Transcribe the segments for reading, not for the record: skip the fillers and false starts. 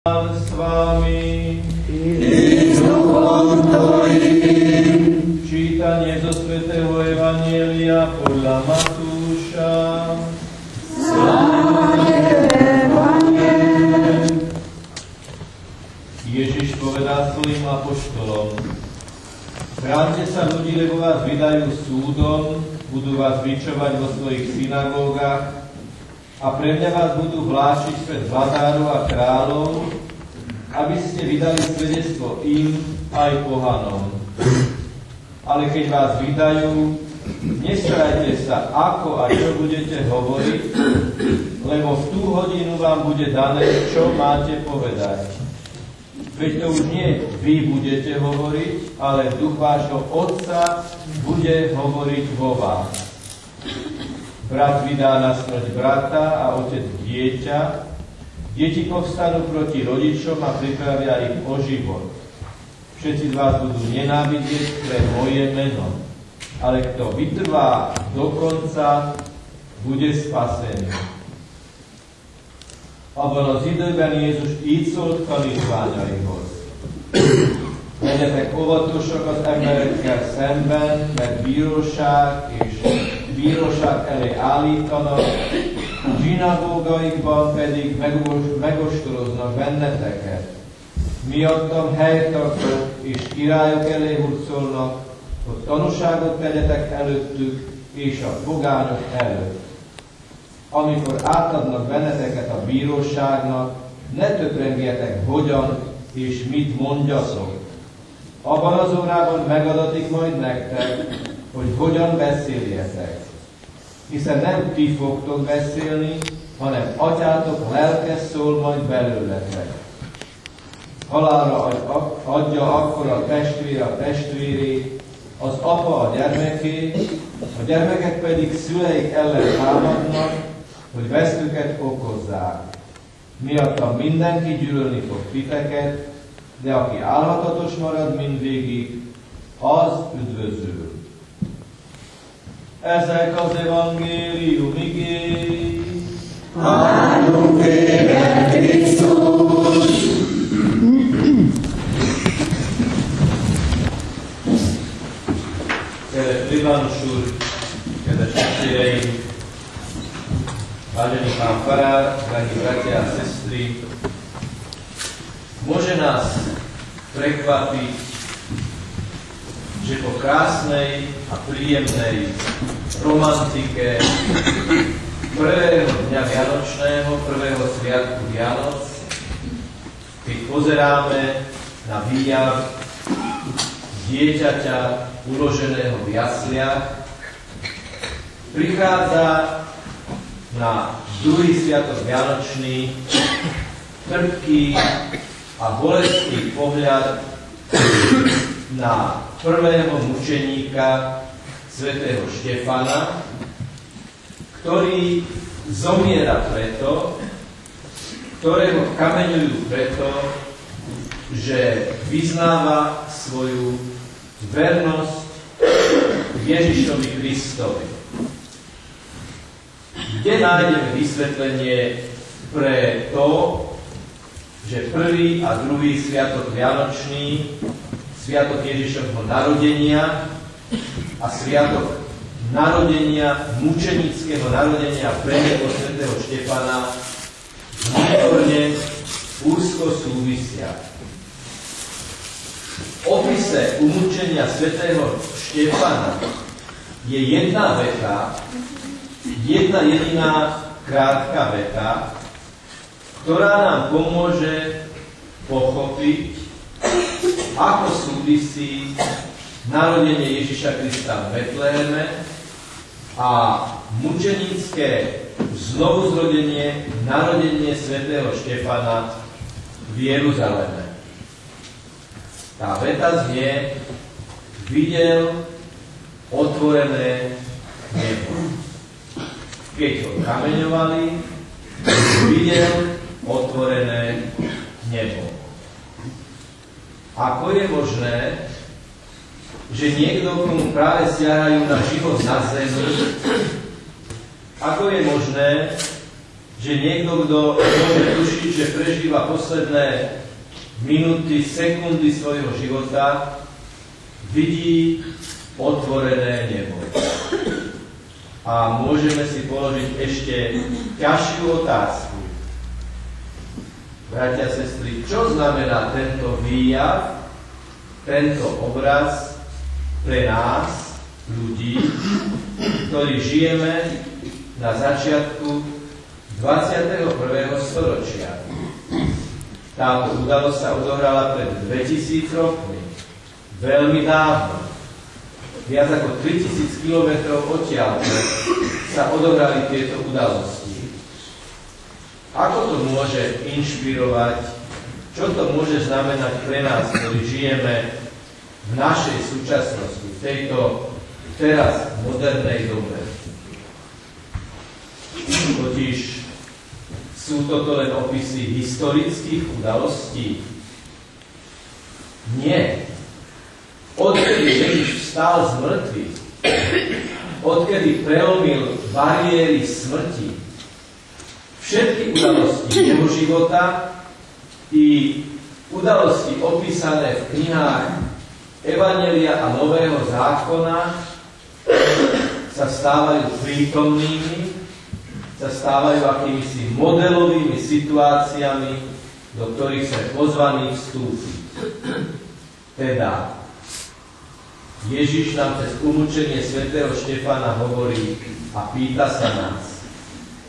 Pán s vámi. I s duchom tvojím. Čítanie zo svätého Evanjelia podľa Matúša. Sláva tebe, Pane. Ježiš povedal svojim apoštolom: Bránte sa ľudí, lebo vás vydajú súdom, budú vás bičovať vo svojich synagógach a pre mňa vás budú vláčiť pred vladárov a kráľov, aby ste vydali svedectvo im aj pohanom. Ale keď vás vydajú, nestarajte sa, ako a čo budete hovoriť, lebo v tú hodinu vám bude dané, čo máte povedať. Veď to už nie vy budete hovoriť, ale duch vášho Otca bude hovoriť vo vás. Brat vydá na smrť brata a otec dieťa. Deti povstanú proti rodičom a pripravia ich o život. Všetci z vás budú nenávidieť pre moje meno. Ale kto vytrvá do konca, bude spasený. Abban az időben Jézus így szólt tanítványaihoz. Legyetek óvatosak az emberekkel szemben, mert bíróság elé állítanak, zsinagógaikban pedig megostoroznak benneteket. Miattam helytartók és királyok elé hurcolnak, hogy tanúságot tegyetek előttük és a pogányok előtt. Amikor átadnak benneteket a bíróságnak, ne töprengjetek, hogyan és mit mondjatok. Abban az órában megadatik majd nektek, hogy hogyan beszéljetek. Hiszen nem ti fogtok beszélni, hanem atyátok lelke szól majd belőletek. Halálra adja akkor a testvér a testvérét, az apa a gyermekét, a gyermekek pedig szüleik ellen támadnak, hogy vesztüket okozzák. Miattam mindenki gyűlölni fog titeket, de aki állhatatos marad mindvégig, az üdvözül. Ezek az evangélium igéi. Áldunk téged, Krisztus! Kedves plébános úr, kedves testvéreim, vážený pán farár, drahí bratia a sestry, môže nás prekvapiť, že po krásnej a príjemnej romantike prvého dňa Vianočného, prvého sviatku Vianoc, keď pozeráme na výjav dieťaťa uloženého v jasliach, prichádza na druhý sviatok Vianočný trpký a bolestný pohľad na prvého mučeníka svätého Štefana, ktorý zomiera preto, ktorého kameňujú preto, že vyznáva svoju vernosť Ježišovi Kristovi. Kde nájdeme vysvetlenie pre to, že prvý a druhý sviatok Vianočný, sviatok Ježišovho narodenia a sviatok narodenia, mučenického narodenia prvého svätého Štefana vnútorne úzko súvisia. V opise umúčenia svätého Štefana je jedna veta, jedna jediná krátka veta, ktorá nám pomôže pochopiť, ako súvisí narodenie Ježiša Krista v Betleheme a mučenické znovuzrodenie, narodenie svätého Štefana v Jeruzaleme. Tá veta znie: videl otvorené nebo. Keď ho kameňovali, videl otvorené nebo. Ako je možné, že niekto, komu práve siahajú na život na zemi, ako je možné, že niekto, kto môže tušiť, že prežíva posledné minúty, sekundy svojho života, vidí otvorené nebo. A môžeme si položiť ešte ťažšiu otázku. Bratia a sestry, čo znamená tento výjav, tento obraz pre nás, ľudí, ktorí žijeme na začiatku 21. storočia. Táto udalosť sa odohrala pred 2000 rokmi. Veľmi dávno. Viac ako 3000 kilometrov odtiaľ sa odohrali tieto udalosti. Ako to môže inšpirovať? Čo to môže znamenať pre nás, ktorí žijeme v našej súčasnosti, v tejto teraz modernej dobe? Totiž sú toto len opisy historických udalostí? Nie. Odkedy Ježiš vstal z mŕtvych, odkedy prelomil bariéry smrti, všetky udalosti jeho života i udalosti opísané v knihách Evanjelia a Nového zákona sa stávajú prítomnými, sa stávajú akýmisi modelovými situáciami, do ktorých sme pozvaní vstúpiť. Teda, Ježiš nám cez umúčenie svätého Štefana hovorí a pýta sa nás: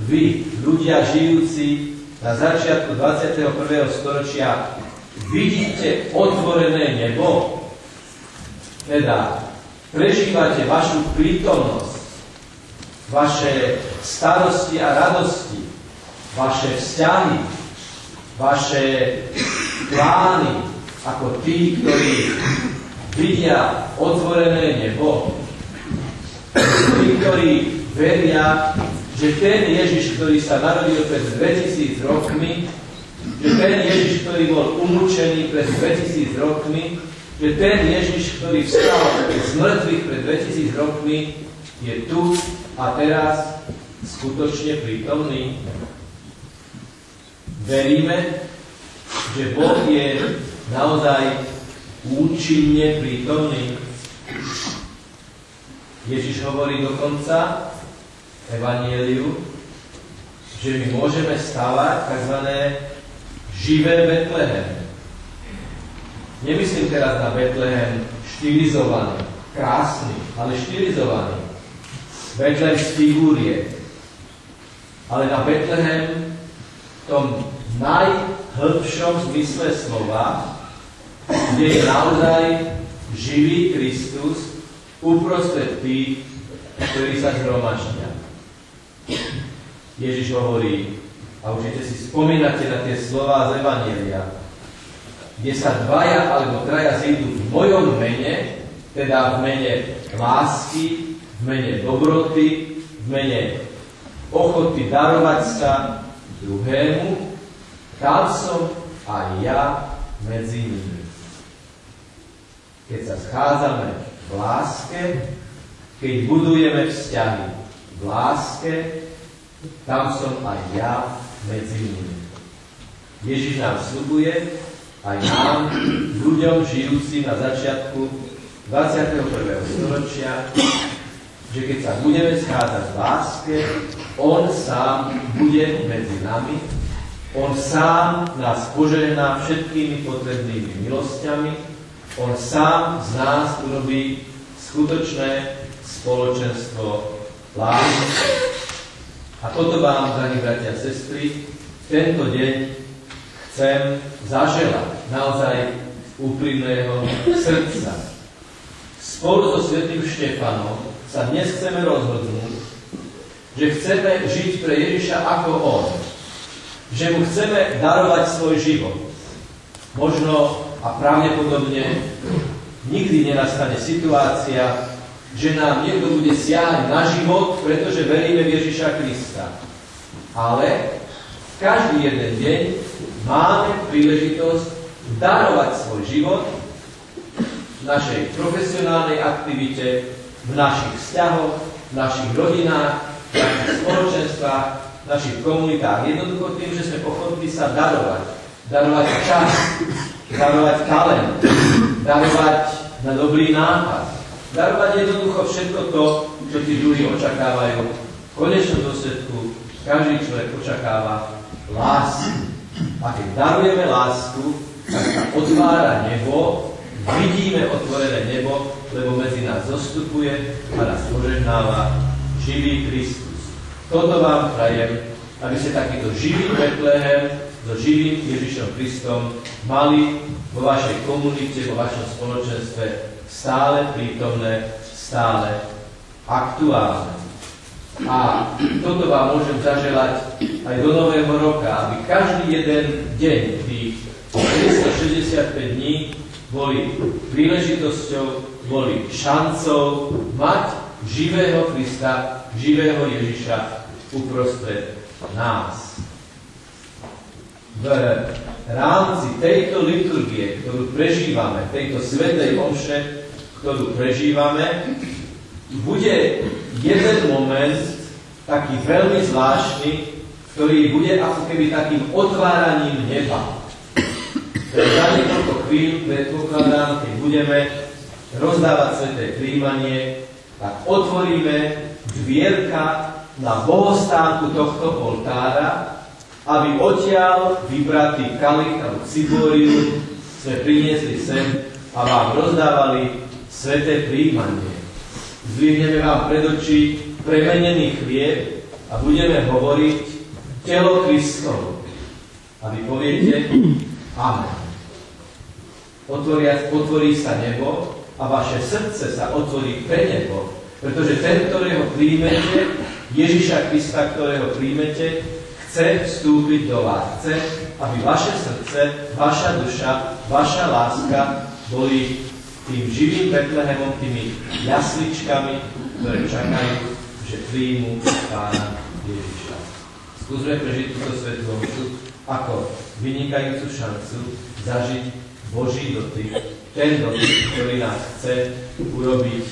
vy, ľudia žijúci na začiatku 21. storočia, vidíte otvorené nebo? Teda, prežívate vašu prítomnosť, vaše starosti a radosti, vaše vzťahy, vaše plány, ako tí, ktorí vidia otvorené nebo. Tí, ktorí veria, že ten Ježiš, ktorý sa narodil pred 2000 rokmi, že ten Ježiš, ktorý bol umúčený pred 2000 rokmi, že ten Ježiš, ktorý vstal z mŕtvych pred 2000 rokmi, je tu a teraz skutočne prítomný. Veríme, že Boh je naozaj účinne prítomný. Ježiš hovorí dokonca v Evanjeliu, že my môžeme stavať tzv. Živé Betlehem. Nemyslím teraz na Betlehem štilizovaný, krásny, ale štilizovaný. Betlehem z figúrie. Ale na Betlehem v tom najhlbšom zmysle slova, kde je naozaj živý Kristus uprostred tých, ktorí sa zhromaždia. Ježiš hovorí, a určite si spomínate na tie slová z Evanjelia, kde sa dvaja alebo traja zídu v mojom mene, teda v mene lásky, v mene dobroty, v mene ochoty darovať sa druhému, tam som aj ja medzi nimi. Keď sa schádzame v láske, keď budujeme vzťahy v láske, tam som aj ja medzi nimi. Ježiš nám sľubuje, aj nám, ľuďom žijúcim na začiatku 21. storočia, že keď sa budeme schádzať v láske, on sám bude medzi nami, on sám nás požehná všetkými potrebnými milosťami, on sám z nás urobí skutočné spoločenstvo lásky. A toto vám, drahí bratia a sestry, tento deň chcem zaželať naozaj úprimného srdca. Spolu so svätým Štefanom sa dnes chceme rozhodnúť, že chceme žiť pre Ježiša ako on. Že mu chceme darovať svoj život. Možno a pravdepodobne nikdy nenastane situácia, že nám niekto bude siahať na život, pretože veríme v Ježiša Krista. Ale každý jeden deň máme príležitosť darovať svoj život v našej profesionálnej aktivite, v našich vzťahoch, v našich rodinách, v našich spoločenstvách, našich komunitách. Jednoducho tým, že sme ochotní sa darovať. Darovať čas, darovať talent, darovať na dobrý nápad. Darovať jednoducho všetko to, čo tí druhí očakávajú. V konečnom dôsledku každý človek očakáva lásku. A keď darujeme lásku, tak sa otvára nebo, vidíme otvorené nebo, lebo medzi nás zostupuje a nás požehnáva živý Kristus. Toto vám prajem, aby ste takýto živý Betlehem so živým Ježišom Kristom mali vo vašej komunite, vo vašom spoločenstve stále prítomné, stále aktuálne. A toto vám môžem zaželať aj do nového roka, aby každý jeden deň tých 365 dní boli príležitosťou, boli šancou mať živého Krista, živého Ježiša uprostred nás. V rámci tejto liturgie, ktorú prežívame, tejto svätej omše, ktorú prežívame, bude jeden moment taký veľmi zvláštny, ktorý bude ako keby takým otváraním neba. Za niekoľko chvíľ predpokladám, keď budeme rozdávať sväté príjmanie, tak otvoríme dvierka na bohostánku tohto oltára, aby odtiaľ vybratý kalich alebo cibóriu sme priniesli sem a vám rozdávali sväté príjmanie. Zdvihneme vám pred oči premenený chlieb a budeme hovoriť telo Kristovo. A vy poviete Amen. Otvorí sa nebo a vaše srdce sa otvorí pre nebo, pretože ten, ktorého príjmete, Ježiša Krista, ktorého príjmete, chce vstúpiť do vás. Chce, aby vaše srdce, vaša duša, vaša láska boli tým živým Betlehemom, tými jasličkami, ktoré čakajú, že príjmu Pána Ježiša. Skúsme prežiť túto svätú omšu ako vynikajúcu šancu zažiť Boží dotyk, ten dotyk, ktorý nás chce urobiť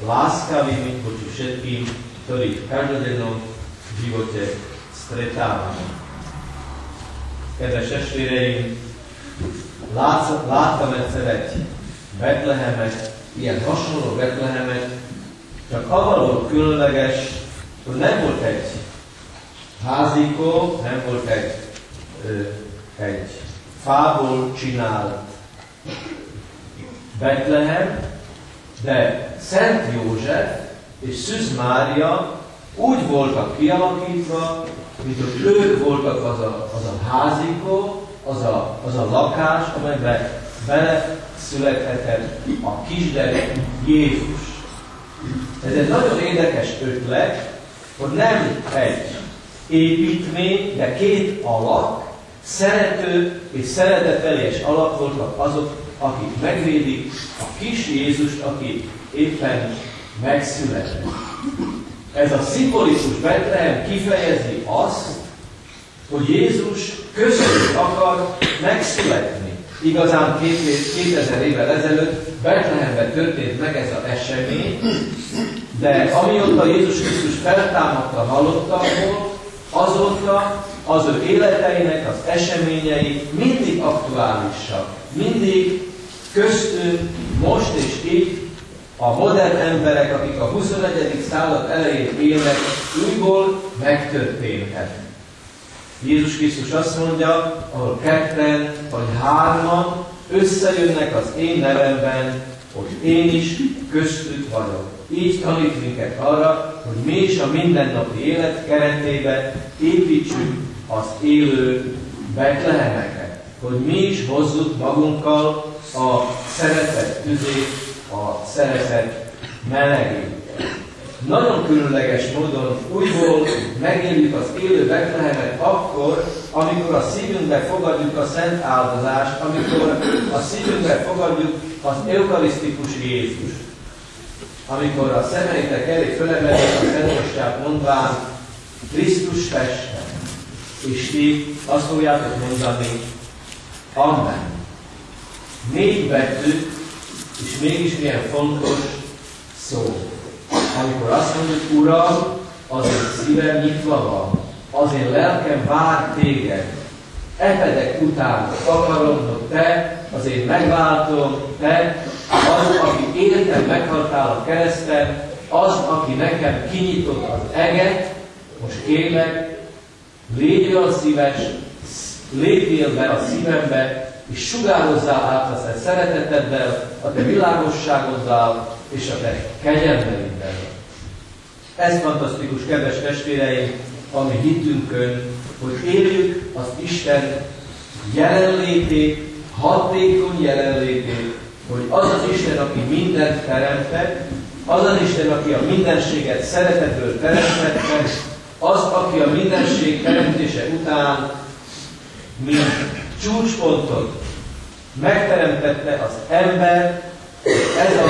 láskavými voči všetkým, ktorých v každodennom živote stretávame. Kedves testvéreim, látszom egyszerűen Betleheme, ilyen hasonló Betlehemet, csak avval volt különleges, hogy nem volt egy házikó, nem volt egy fából csinált Betlehem, de Szent József és Szűz Mária úgy voltak kialakítva, mint hogy ők voltak az a házikó, az a lakás, amelyben beleszülethetett a kisgyerek Jézus. Ez egy nagyon érdekes ötlet, hogy nem egy építmény, de két alak, szerető és szeretetteljes alak voltak azok, akik megvédik a kis Jézust, aki éppen megszületett. Ez a szimbolikus Betlehem kifejezi azt, hogy Jézus köztük akar megszületni. Igazán 2000 évvel ezelőtt Betlehemben történt meg ez az esemény, de amióta Jézus Krisztus feltámadt a halottakból, azóta az ő életeinek az eseményei mindig aktuálisak. Mindig köztünk, most és itt a modern emberek, akik a 21. század elején élnek, újból megtörténhet. Jézus Krisztus azt mondja, ahol ketten vagy hárman összejönnek az én nevemben, hogy én is köztük vagyok. Így tanít minket arra, hogy mi is a mindennapi élet keretében építsük az élő Betlehemeket. Hogy mi is hozzuk magunkkal a szeretet tüzét, a szeretet melegét. Nagyon különleges módon újból megéljük az élő Betlehemet akkor, amikor a szívünkbe fogadjuk a szent áldozást, amikor a szívünkbe fogadjuk az eukarisztikus Jézust. Amikor a szemeitek elé fölemeljük a Szentestát mondván Krisztus teste, és ti azt fogjátok mondani, Amen. 4 betű, és mégis milyen fontos szó. Amikor azt mondjuk, Uram, az én szívem nyitva van, az én lelkem vár téged. Epedek után takarodnod te, az én megváltom, te, az, aki értem meghaltál a kereszten, az, aki nekem kinyitott az eget. Most kérlek, légy olyan szíves, lépjél be a szívembe, és sugározzál át a te szereteteddel, a te világosságoddal, és a te kegyelmeiddel. Ez fantasztikus, kedves testvéreim, ami hitünkön, hogy éljük az Isten jelenlétét, hatékony jelenlétét, hogy az az Isten, aki mindent teremtett, az az Isten, aki a mindenséget szeretetből teremtette, az, aki a mindenség teremtése után, mint csúcspontot megteremtette az ember, és ez a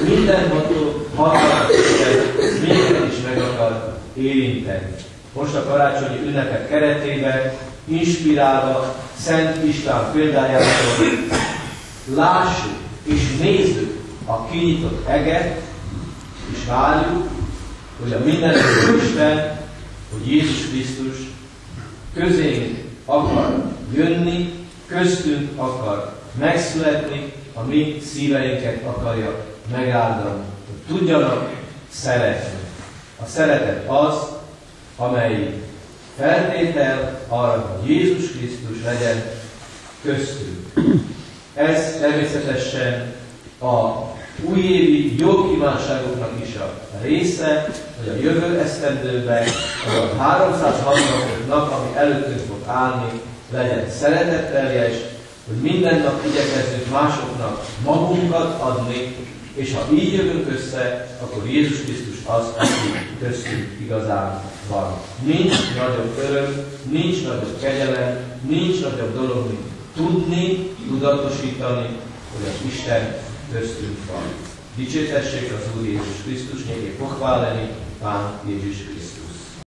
mindenható hatalmas Isten minket is meg akar érinteni. Most a karácsonyi ünnepek keretében, inspirálva Szent István példájától, lássuk és nézzük a kinyitott eget, és várjuk, hogy a mindenható Isten, hogy Jézus Krisztus közénk akar jönni, köztünk akar megszületni, a mi szíveinket akarja megáldani, hogy tudjanak szeretni. A szeretet az, amely feltétel arra, hogy Jézus Krisztus legyen köztünk. Ez természetesen a újévi jó kívánságoknak is a része, hogy a jövő esztendőben, a 365 nap, ami előttünk fog állni, legyen szeretetteljes, hogy minden nap igyekezzünk másoknak magunkat adni, és ha így jövünk össze, akkor Jézus Krisztus az, aki köztünk igazán van. Nincs nagyobb öröm, nincs nagyobb kegyelem, nincs nagyobb dolog, mint tudni, tudatosítani, hogy az Isten köztünk van. Dicsértessék az Úr Jézus Krisztus, nékje pochváleni, Pán Jézus Krisztus.